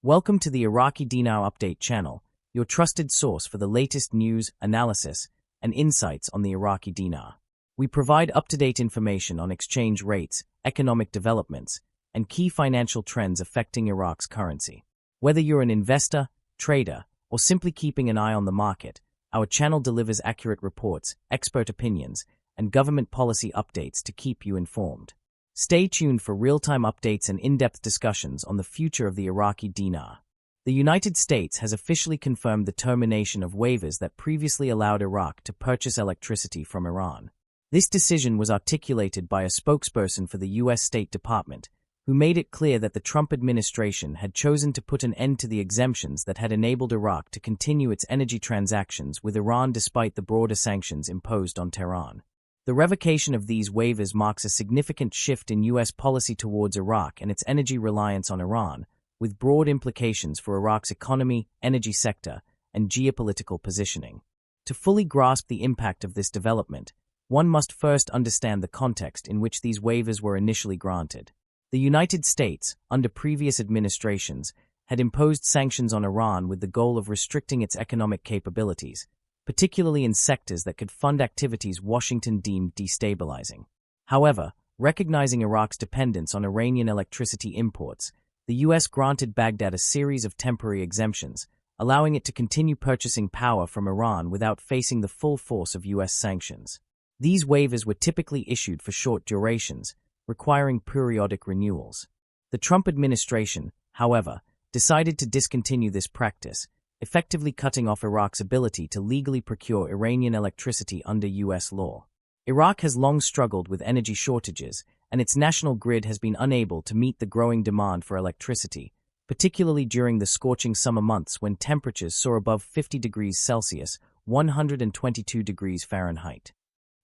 Welcome to the Iraqi Dinar Update channel, your trusted source for the latest news, analysis, and insights on the Iraqi dinar. We provide up-to-date information on exchange rates, economic developments, and key financial trends affecting Iraq's currency. Whether you're an investor, trader, or simply keeping an eye on the market, our channel delivers accurate reports, expert opinions, and government policy updates to keep you informed. Stay tuned for real-time updates and in-depth discussions on the future of the Iraqi dinar. The United States has officially confirmed the termination of waivers that previously allowed Iraq to purchase electricity from Iran. This decision was articulated by a spokesperson for the U.S. State Department, who made it clear that the Trump administration had chosen to put an end to the exemptions that had enabled Iraq to continue its energy transactions with Iran despite the broader sanctions imposed on Tehran. The revocation of these waivers marks a significant shift in U.S. policy towards Iraq and its energy reliance on Iran, with broad implications for Iraq's economy, energy sector, and geopolitical positioning. To fully grasp the impact of this development, one must first understand the context in which these waivers were initially granted. The United States, under previous administrations, had imposed sanctions on Iran with the goal of restricting its economic capabilities, particularly in sectors that could fund activities Washington deemed destabilizing. However, recognizing Iraq's dependence on Iranian electricity imports, the U.S. granted Baghdad a series of temporary exemptions, allowing it to continue purchasing power from Iran without facing the full force of U.S. sanctions. These waivers were typically issued for short durations, requiring periodic renewals. The Trump administration, however, decided to discontinue this practice, effectively cutting off Iraq's ability to legally procure Iranian electricity under U.S. law. Iraq has long struggled with energy shortages, and its national grid has been unable to meet the growing demand for electricity, particularly during the scorching summer months when temperatures soar above 50 degrees Celsius, 122 degrees Fahrenheit.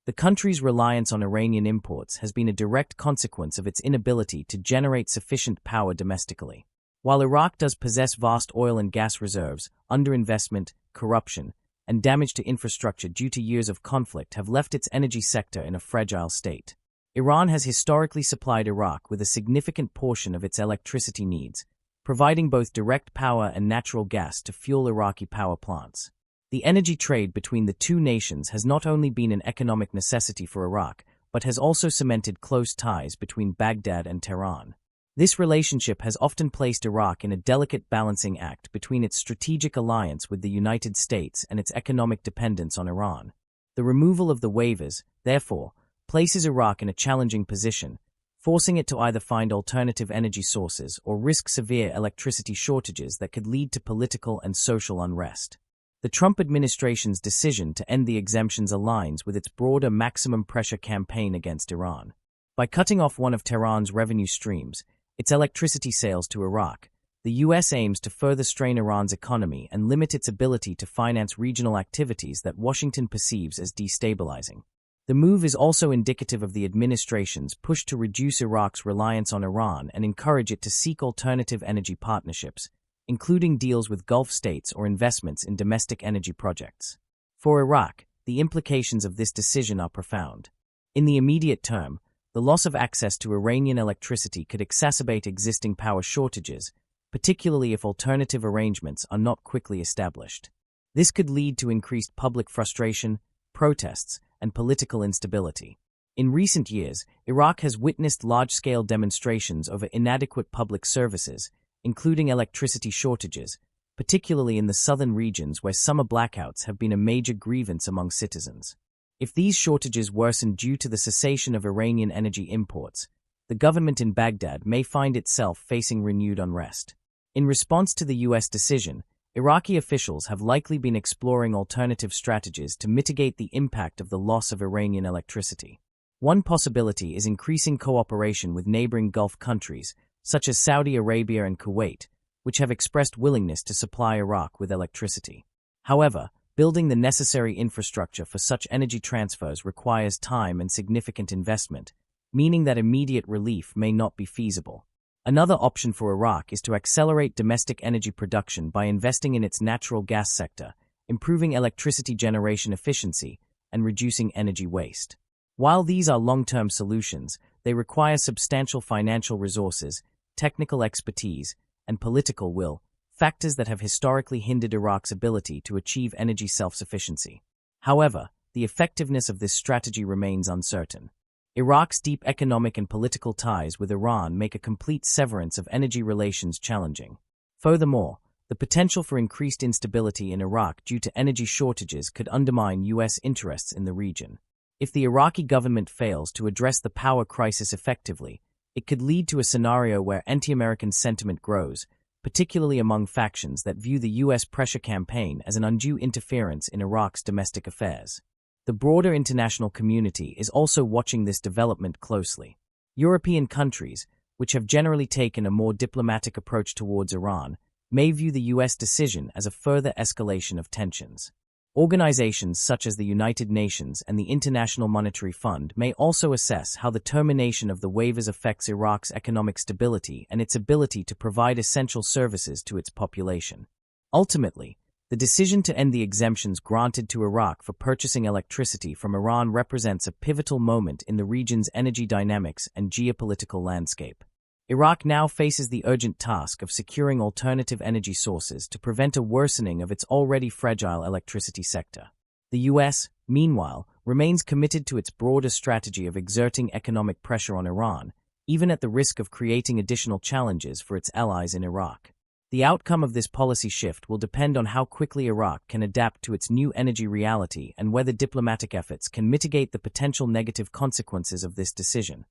The country's reliance on Iranian imports has been a direct consequence of its inability to generate sufficient power domestically. While Iraq does possess vast oil and gas reserves, underinvestment, corruption, and damage to infrastructure due to years of conflict have left its energy sector in a fragile state. Iran has historically supplied Iraq with a significant portion of its electricity needs, providing both direct power and natural gas to fuel Iraqi power plants. The energy trade between the two nations has not only been an economic necessity for Iraq, but has also cemented close ties between Baghdad and Tehran. This relationship has often placed Iraq in a delicate balancing act between its strategic alliance with the United States and its economic dependence on Iran. The removal of the waivers, therefore, places Iraq in a challenging position, forcing it to either find alternative energy sources or risk severe electricity shortages that could lead to political and social unrest. The Trump administration's decision to end the exemptions aligns with its broader maximum pressure campaign against Iran. By cutting off one of Tehran's revenue streams, its electricity sales to Iraq, the U.S. aims to further strain Iran's economy and limit its ability to finance regional activities that Washington perceives as destabilizing. The move is also indicative of the administration's push to reduce Iraq's reliance on Iran and encourage it to seek alternative energy partnerships, including deals with Gulf states or investments in domestic energy projects. For Iraq, the implications of this decision are profound. In the immediate term, the loss of access to Iranian electricity could exacerbate existing power shortages, particularly if alternative arrangements are not quickly established. This could lead to increased public frustration, protests, and political instability. In recent years, Iraq has witnessed large-scale demonstrations over inadequate public services, including electricity shortages, particularly in the southern regions where summer blackouts have been a major grievance among citizens. If these shortages worsen due to the cessation of Iranian energy imports, the government in Baghdad may find itself facing renewed unrest. In response to the U.S. decision, Iraqi officials have likely been exploring alternative strategies to mitigate the impact of the loss of Iranian electricity. One possibility is increasing cooperation with neighboring Gulf countries, such as Saudi Arabia and Kuwait, which have expressed willingness to supply Iraq with electricity. However, building the necessary infrastructure for such energy transfers requires time and significant investment, meaning that immediate relief may not be feasible. Another option for Iraq is to accelerate domestic energy production by investing in its natural gas sector, improving electricity generation efficiency, and reducing energy waste. While these are long-term solutions, they require substantial financial resources, technical expertise, and political will, factors that have historically hindered Iraq's ability to achieve energy self-sufficiency. However, the effectiveness of this strategy remains uncertain. Iraq's deep economic and political ties with Iran make a complete severance of energy relations challenging. Furthermore, the potential for increased instability in Iraq due to energy shortages could undermine U.S. interests in the region. If the Iraqi government fails to address the power crisis effectively, it could lead to a scenario where anti-American sentiment grows, particularly among factions that view the U.S. pressure campaign as an undue interference in Iraq's domestic affairs. The broader international community is also watching this development closely. European countries, which have generally taken a more diplomatic approach towards Iran, may view the U.S. decision as a further escalation of tensions. Organizations such as the United Nations and the International Monetary Fund may also assess how the termination of the waivers affects Iraq's economic stability and its ability to provide essential services to its population. Ultimately, the decision to end the exemptions granted to Iraq for purchasing electricity from Iran represents a pivotal moment in the region's energy dynamics and geopolitical landscape. Iraq now faces the urgent task of securing alternative energy sources to prevent a worsening of its already fragile electricity sector. The U.S., meanwhile, remains committed to its broader strategy of exerting economic pressure on Iran, even at the risk of creating additional challenges for its allies in Iraq. The outcome of this policy shift will depend on how quickly Iraq can adapt to its new energy reality and whether diplomatic efforts can mitigate the potential negative consequences of this decision.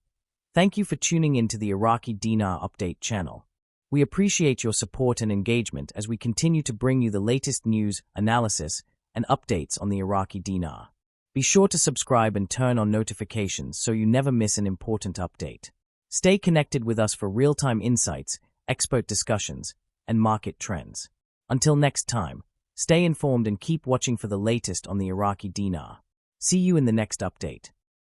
Thank you for tuning in to the Iraqi Dinar Update channel. We appreciate your support and engagement as we continue to bring you the latest news, analysis, and updates on the Iraqi Dinar. Be sure to subscribe and turn on notifications so you never miss an important update. Stay connected with us for real-time insights, expert discussions, and market trends. Until next time, stay informed and keep watching for the latest on the Iraqi Dinar. See you in the next update.